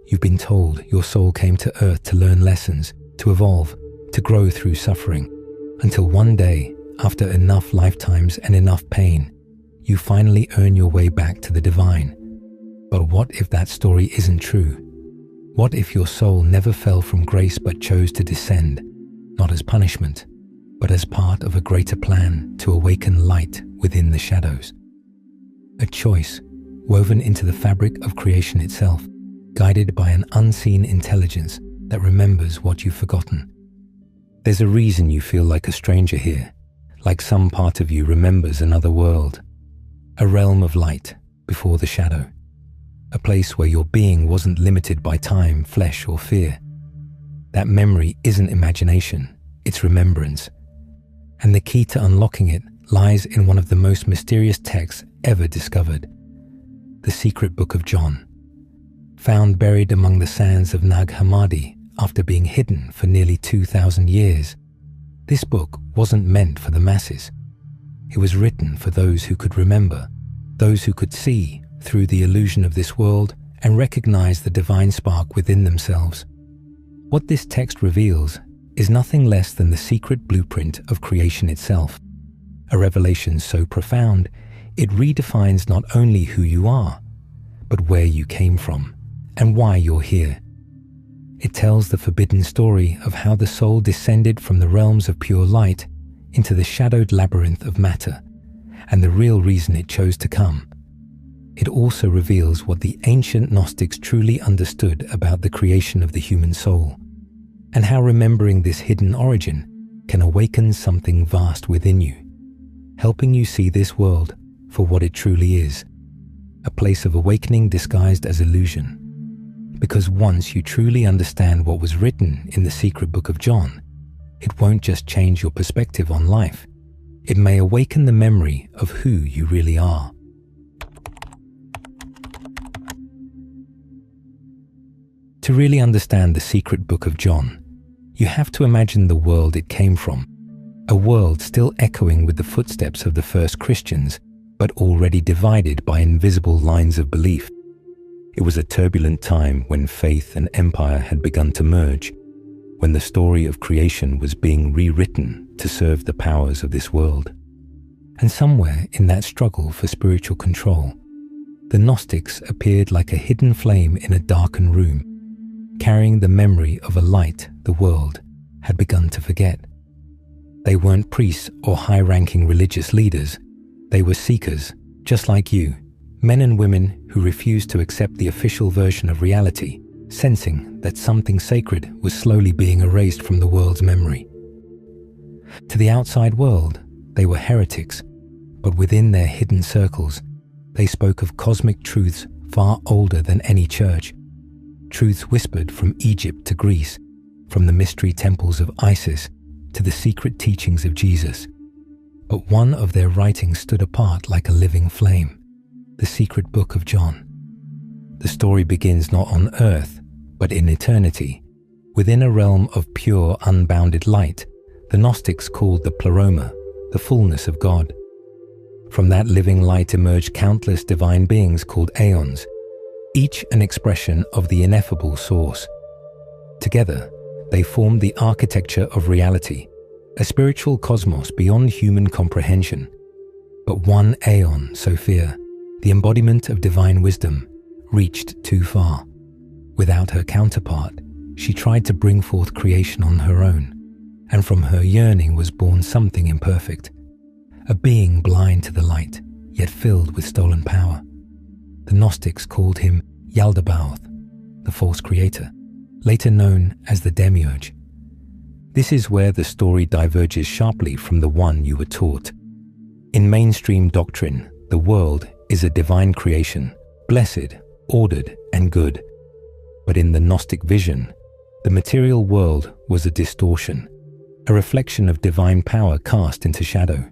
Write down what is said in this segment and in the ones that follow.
You've been told your soul came to earth to learn lessons, to evolve, to grow through suffering, until one day, after enough lifetimes and enough pain, you finally earn your way back to the divine. But what if that story isn't true? What if your soul never fell from grace but chose to descend, not as punishment, but as part of a greater plan to awaken light within the shadows? A choice woven into the fabric of creation itself, guided by an unseen intelligence that remembers what you've forgotten. There's a reason you feel like a stranger here, like some part of you remembers another world, a realm of light before the shadow, a place where your being wasn't limited by time, flesh, or fear. That memory isn't imagination, it's remembrance. And the key to unlocking it lies in one of the most mysterious texts ever discovered, the secret book of John. Found buried among the sands of Nag Hammadi after being hidden for nearly 2,000 years, this book wasn't meant for the masses. It was written for those who could remember, those who could see through the illusion of this world and recognize the divine spark within themselves. What this text reveals is nothing less than the secret blueprint of creation itself, a revelation so profound it redefines not only who you are, but where you came from and why you're here. It tells the forbidden story of how the soul descended from the realms of pure light into the shadowed labyrinth of matter, and the real reason it chose to come. It also reveals what the ancient Gnostics truly understood about the creation of the human soul, and how remembering this hidden origin can awaken something vast within you, helping you see this world for what it truly is, a place of awakening disguised as illusion. Because once you truly understand what was written in the secret book of John, it won't just change your perspective on life, it may awaken the memory of who you really are. To really understand the secret book of John, you have to imagine the world it came from, a world still echoing with the footsteps of the first Christians, but already divided by invisible lines of belief. It was a turbulent time when faith and empire had begun to merge, when the story of creation was being rewritten to serve the powers of this world. And somewhere in that struggle for spiritual control, the Gnostics appeared like a hidden flame in a darkened room, carrying the memory of a light the world had begun to forget. They weren't priests or high-ranking religious leaders. They were seekers, just like you, men and women who refused to accept the official version of reality, sensing that something sacred was slowly being erased from the world's memory. To the outside world, they were heretics, but within their hidden circles, they spoke of cosmic truths far older than any church, truths whispered from Egypt to Greece, from the mystery temples of Isis to the secret teachings of Jesus. But one of their writings stood apart like a living flame, the secret book of John. The story begins not on earth, but in eternity, within a realm of pure, unbounded light, the Gnostics called the pleroma, the fullness of God. From that living light emerged countless divine beings called aeons, each an expression of the ineffable source. Together, they formed the architecture of reality, a spiritual cosmos beyond human comprehension. But one aeon, Sophia, the embodiment of divine wisdom, reached too far. Without her counterpart, she tried to bring forth creation on her own, and from her yearning was born something imperfect, a being blind to the light, yet filled with stolen power. The Gnostics called him Yaldabaoth, the false creator, later known as the Demiurge. This is where the story diverges sharply from the one you were taught. In mainstream doctrine, the world is a divine creation, blessed, ordered, and good. But in the Gnostic vision, the material world was a distortion, a reflection of divine power cast into shadow,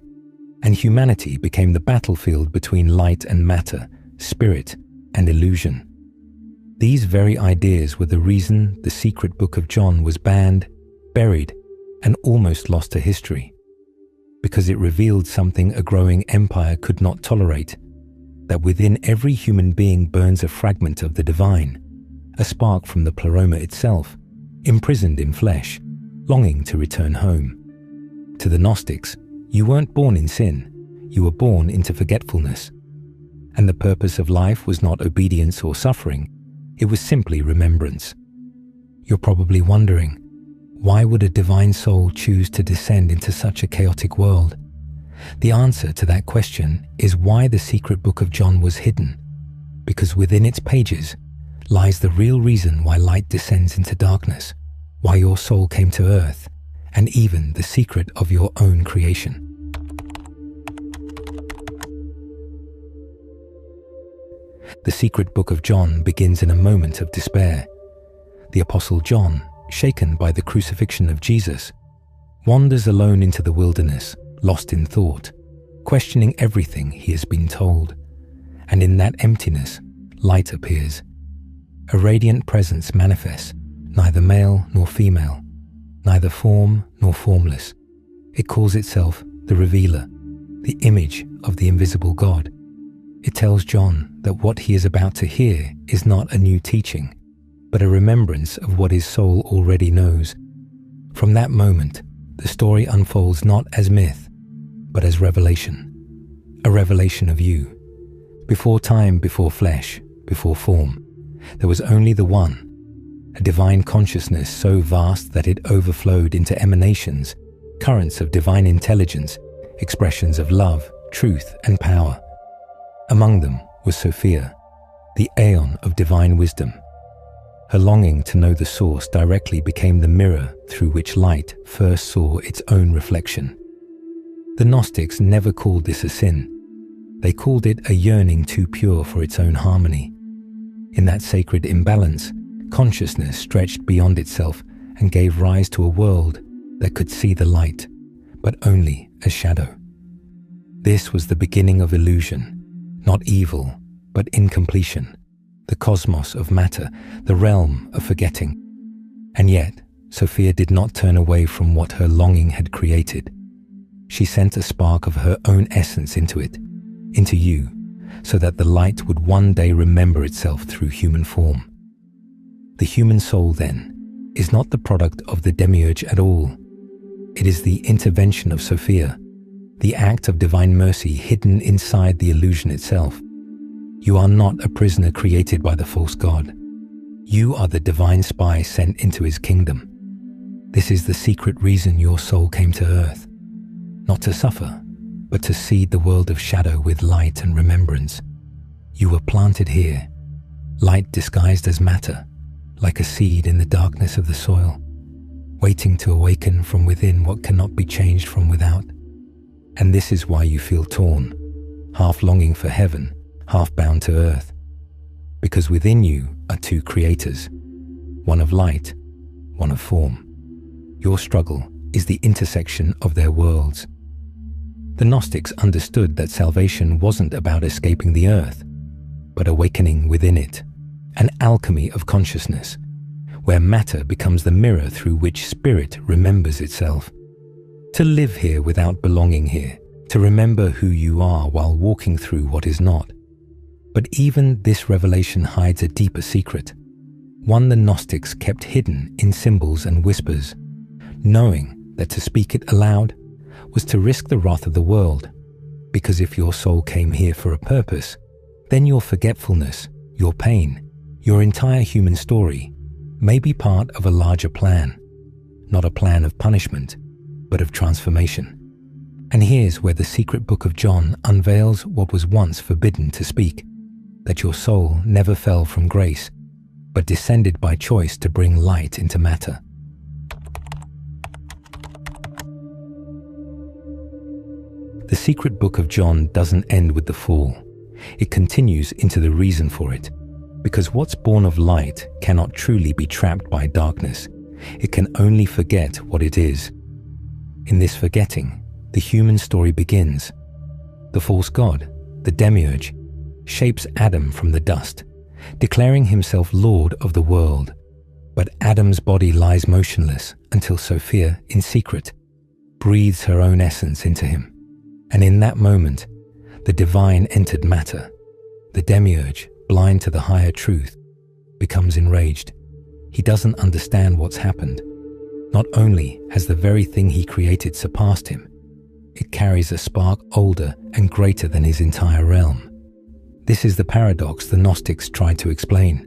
and humanity became the battlefield between light and matter, spirit and illusion. These very ideas were the reason the secret book of John was banned, buried, and almost lost to history, because it revealed something a growing empire could not tolerate, that within every human being burns a fragment of the divine, a spark from the pleroma itself, imprisoned in flesh, longing to return home. To the Gnostics, you weren't born in sin, you were born into forgetfulness. And the purpose of life was not obedience or suffering, it was simply remembrance. You're probably wondering, why would a divine soul choose to descend into such a chaotic world? The answer to that question is why the secret book of John was hidden, because within its pages lies the real reason why light descends into darkness, why your soul came to earth, and even the secret of your own creation. The secret book of John begins in a moment of despair. The Apostle John, shaken by the crucifixion of Jesus, wanders alone into the wilderness, lost in thought, questioning everything he has been told. And in that emptiness, light appears. A radiant presence manifests, neither male nor female, neither form nor formless. It calls itself the Revealer, the image of the invisible God. It tells John that what he is about to hear is not a new teaching, but a remembrance of what his soul already knows. From that moment, the story unfolds not as myth, but as revelation. A revelation of you. Before time, before flesh, before form, there was only the One, a divine consciousness so vast that it overflowed into emanations, currents of divine intelligence, expressions of love, truth, and power. Among them was Sophia, the aeon of divine wisdom. Her longing to know the source directly became the mirror through which light first saw its own reflection. The Gnostics never called this a sin. They called it a yearning too pure for its own harmony. In that sacred imbalance, consciousness stretched beyond itself and gave rise to a world that could see the light, but only as shadow. This was the beginning of illusion. Not evil, but incompletion, the cosmos of matter, the realm of forgetting. And yet, Sophia did not turn away from what her longing had created. She sent a spark of her own essence into it, into you, so that the light would one day remember itself through human form. The human soul, then, is not the product of the demiurge at all. It is the intervention of Sophia, the act of divine mercy hidden inside the illusion itself. You are not a prisoner created by the false god. You are the divine spy sent into his kingdom. This is the secret reason your soul came to earth. Not to suffer, but to seed the world of shadow with light and remembrance. You were planted here, light disguised as matter, like a seed in the darkness of the soil, waiting to awaken from within what cannot be changed from without. And this is why you feel torn, half longing for heaven, half bound to earth. Because within you are two creators, one of light, one of form. Your struggle is the intersection of their worlds. The Gnostics understood that salvation wasn't about escaping the earth, but awakening within it, an alchemy of consciousness, where matter becomes the mirror through which spirit remembers itself. To live here without belonging here, to remember who you are while walking through what is not. But even this revelation hides a deeper secret, one the Gnostics kept hidden in symbols and whispers, knowing that to speak it aloud was to risk the wrath of the world, because if your soul came here for a purpose, then your forgetfulness, your pain, your entire human story may be part of a larger plan, not a plan of punishment, but of transformation. And here's where the secret book of John unveils what was once forbidden to speak, that your soul never fell from grace, but descended by choice to bring light into matter. The secret book of John doesn't end with the fall. It continues into the reason for it, because what's born of light cannot truly be trapped by darkness. It can only forget what it is. In this forgetting, the human story begins. The false god, the demiurge, shapes Adam from the dust, declaring himself Lord of the world. But Adam's body lies motionless until Sophia, in secret, breathes her own essence into him. And in that moment, the divine entered matter. The demiurge, blind to the higher truth, becomes enraged. He doesn't understand what's happened. Not only has the very thing he created surpassed him, it carries a spark older and greater than his entire realm. This is the paradox the Gnostics tried to explain.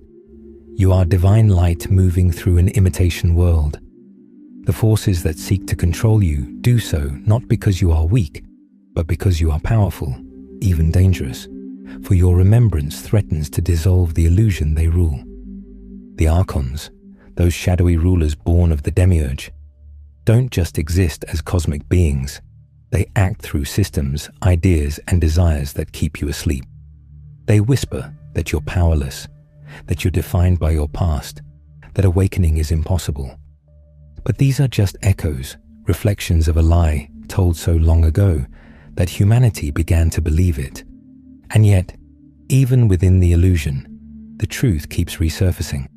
You are divine light moving through an imitation world. The forces that seek to control you do so not because you are weak, but because you are powerful, even dangerous, for your remembrance threatens to dissolve the illusion they rule. The Archons, those shadowy rulers born of the Demiurge, don't just exist as cosmic beings. They act through systems, ideas, and desires that keep you asleep. They whisper that you're powerless, that you're defined by your past, that awakening is impossible. But these are just echoes, reflections of a lie told so long ago that humanity began to believe it. And yet, even within the illusion, the truth keeps resurfacing.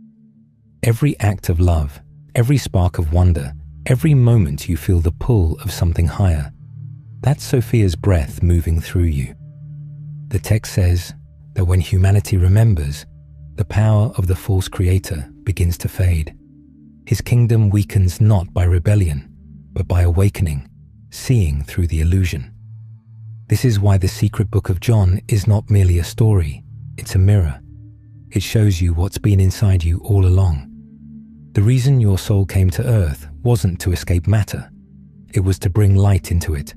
Every act of love, every spark of wonder, every moment you feel the pull of something higher, that's Sophia's breath moving through you. The text says that when humanity remembers, the power of the false creator begins to fade. His kingdom weakens not by rebellion, but by awakening, seeing through the illusion. This is why the secret book of John is not merely a story, it's a mirror. It shows you what's been inside you all along. The reason your soul came to earth wasn't to escape matter. It was to bring light into it,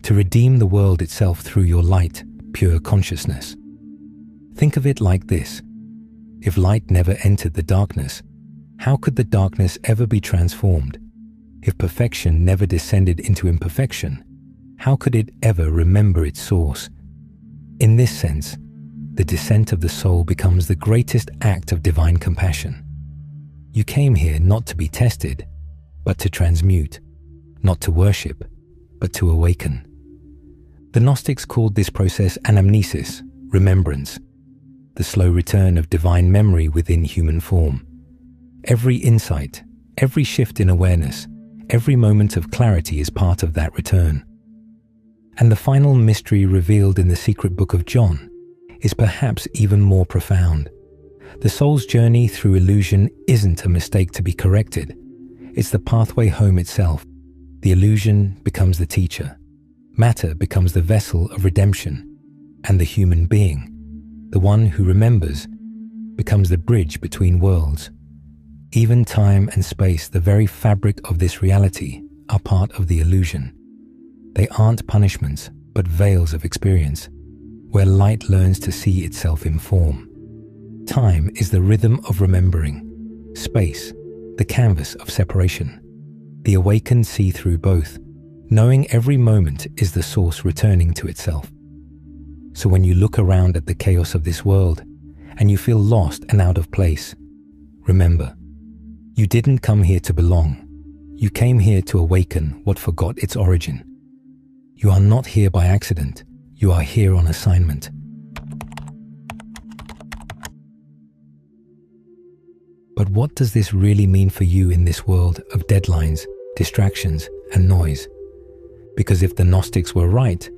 to redeem the world itself through your light, pure consciousness. Think of it like this. If light never entered the darkness, how could the darkness ever be transformed? If perfection never descended into imperfection, how could it ever remember its source? In this sense, the descent of the soul becomes the greatest act of divine compassion. You came here not to be tested, but to transmute, not to worship, but to awaken. The Gnostics called this process anamnesis, remembrance, the slow return of divine memory within human form. Every insight, every shift in awareness, every moment of clarity is part of that return. And the final mystery revealed in the secret book of John is perhaps even more profound. The soul's journey through illusion isn't a mistake to be corrected. It's the pathway home itself. The illusion becomes the teacher. Matter becomes the vessel of redemption. And the human being, the one who remembers, becomes the bridge between worlds. Even time and space, the very fabric of this reality, are part of the illusion. They aren't punishments, but veils of experience, where light learns to see itself in form. Time is the rhythm of remembering. Space, the canvas of separation. The awakened see through both, knowing every moment is the source returning to itself. So when you look around at the chaos of this world, and you feel lost and out of place, remember, you didn't come here to belong. You came here to awaken what forgot its origin. You are not here by accident. You are here on assignment. But what does this really mean for you in this world of deadlines, distractions, and noise? Because if the Gnostics were right,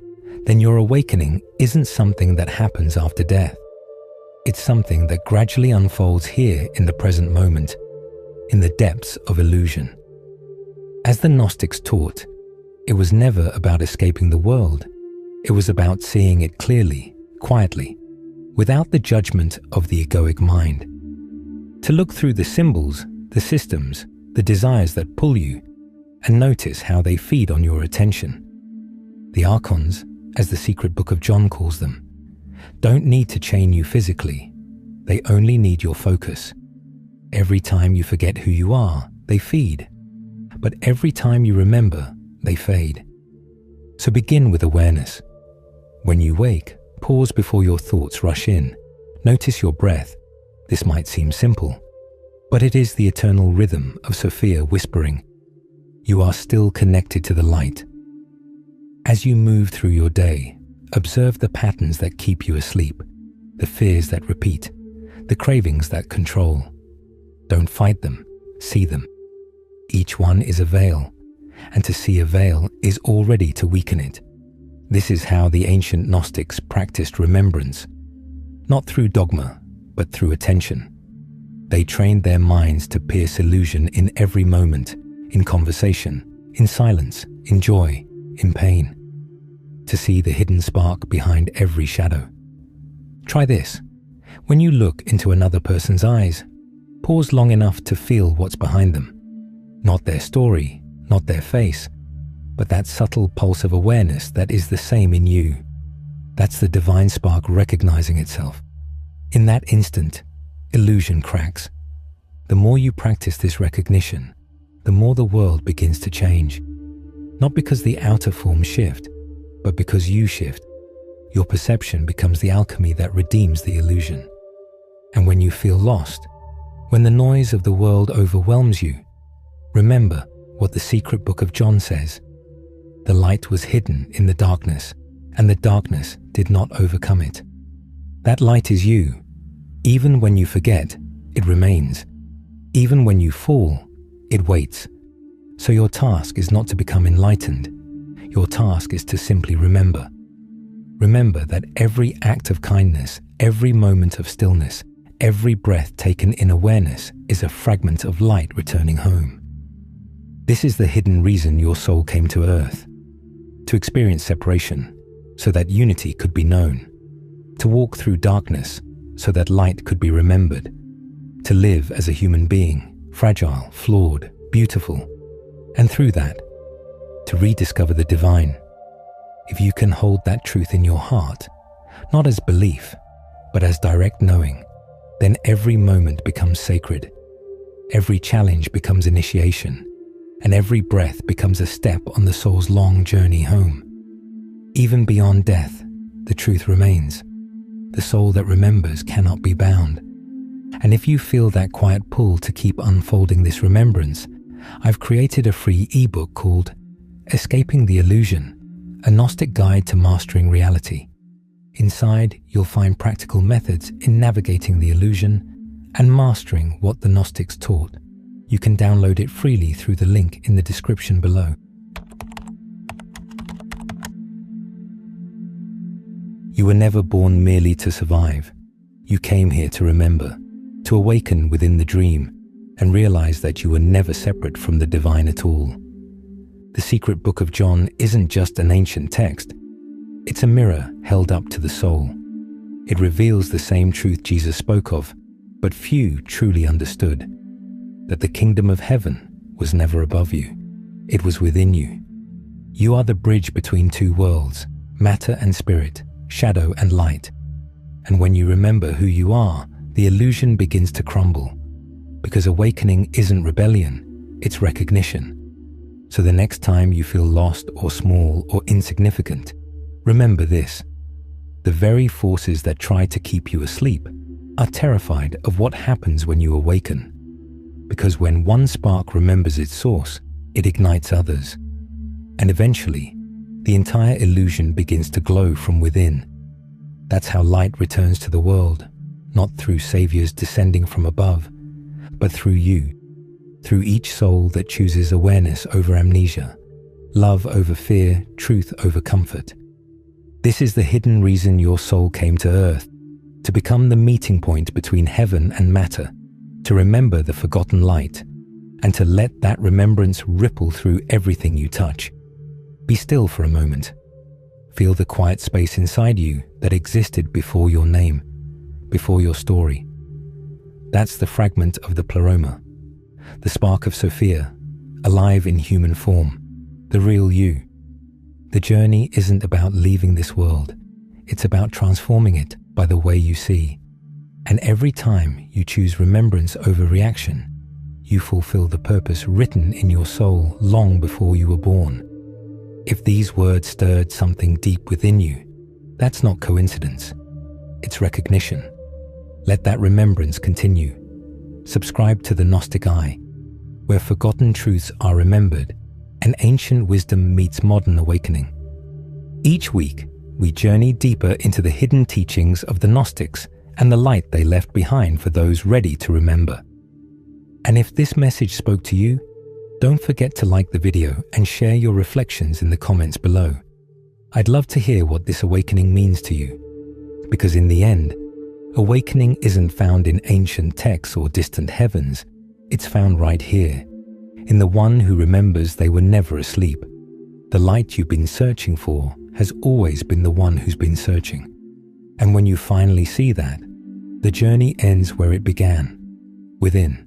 then your awakening isn't something that happens after death. It's something that gradually unfolds here in the present moment, in the depths of illusion. As the Gnostics taught, it was never about escaping the world. It was about seeing it clearly, quietly, without the judgment of the egoic mind. To look through the symbols, the systems, the desires that pull you, and notice how they feed on your attention. The Archons, as the secret book of John calls them, don't need to chain you physically. They only need your focus. Every time you forget who you are, they feed. But every time you remember, they fade. So begin with awareness. When you wake, pause before your thoughts rush in. Notice your breath. This might seem simple, but it is the eternal rhythm of Sophia whispering, "You are still connected to the light." As you move through your day, observe the patterns that keep you asleep, the fears that repeat, the cravings that control. Don't fight them, see them. Each one is a veil, and to see a veil is already to weaken it. This is how the ancient Gnostics practiced remembrance, not through dogma, but through attention. They trained their minds to pierce illusion in every moment, in conversation, in silence, in joy, in pain, to see the hidden spark behind every shadow. Try this. When you look into another person's eyes, pause long enough to feel what's behind them. Not their story, not their face, but that subtle pulse of awareness that is the same in you. That's the divine spark recognizing itself. In that instant, illusion cracks. The more you practice this recognition, the more the world begins to change. Not because the outer forms shift, but because you shift. Your perception becomes the alchemy that redeems the illusion. And when you feel lost, when the noise of the world overwhelms you, remember what the secret book of John says. The light was hidden in the darkness, and the darkness did not overcome it. That light is you. Even when you forget, it remains. Even when you fall, it waits. So your task is not to become enlightened. Your task is to simply remember. Remember that every act of kindness, every moment of stillness, every breath taken in awareness is a fragment of light returning home. This is the hidden reason your soul came to earth. To experience separation, so that unity could be known. To walk through darkness, so that light could be remembered. To live as a human being, fragile, flawed, beautiful. And through that, to rediscover the divine. If you can hold that truth in your heart, not as belief, but as direct knowing, then every moment becomes sacred. Every challenge becomes initiation, and every breath becomes a step on the soul's long journey home. Even beyond death, the truth remains. The soul that remembers cannot be bound. And if you feel that quiet pull to keep unfolding this remembrance, I've created a free ebook called Escaping the Illusion, a Gnostic guide to mastering reality. Inside, you'll find practical methods in navigating the illusion and mastering what the Gnostics taught. You can download it freely through the link in the description below. You were never born merely to survive. You came here to remember, to awaken within the dream, and realize that you were never separate from the divine at all. The secret book of John isn't just an ancient text. It's a mirror held up to the soul. It reveals the same truth Jesus spoke of, but few truly understood, that the kingdom of heaven was never above you. It was within you. You are the bridge between two worlds, matter and spirit, shadow and light. And when you remember who you are, the illusion begins to crumble. Because awakening isn't rebellion, it's recognition. So the next time you feel lost or small or insignificant, remember this. The very forces that try to keep you asleep are terrified of what happens when you awaken. Because when one spark remembers its source, it ignites others. And eventually, the entire illusion begins to glow from within. That's how light returns to the world, not through saviors descending from above, but through you, through each soul that chooses awareness over amnesia, love over fear, truth over comfort. This is the hidden reason your soul came to earth, to become the meeting point between heaven and matter, to remember the forgotten light, and to let that remembrance ripple through everything you touch. Be still for a moment. Feel the quiet space inside you that existed before your name, before your story. That's the fragment of the pleroma, the spark of Sophia, alive in human form, the real you. The journey isn't about leaving this world. It's about transforming it by the way you see. And every time you choose remembrance over reaction, you fulfill the purpose written in your soul long before you were born. If these words stirred something deep within you, that's not coincidence. It's recognition. Let that remembrance continue. Subscribe to the Gnostic Eye, where forgotten truths are remembered and ancient wisdom meets modern awakening. Each week, we journey deeper into the hidden teachings of the Gnostics and the light they left behind for those ready to remember. And if this message spoke to you, don't forget to like the video and share your reflections in the comments below. I'd love to hear what this awakening means to you, because in the end, Awakening isn't found in ancient texts or distant heavens. It's found right here, in the one who remembers they were never asleep. The light you've been searching for has always been the one who's been searching. And when you finally see that, the journey ends where it began, within.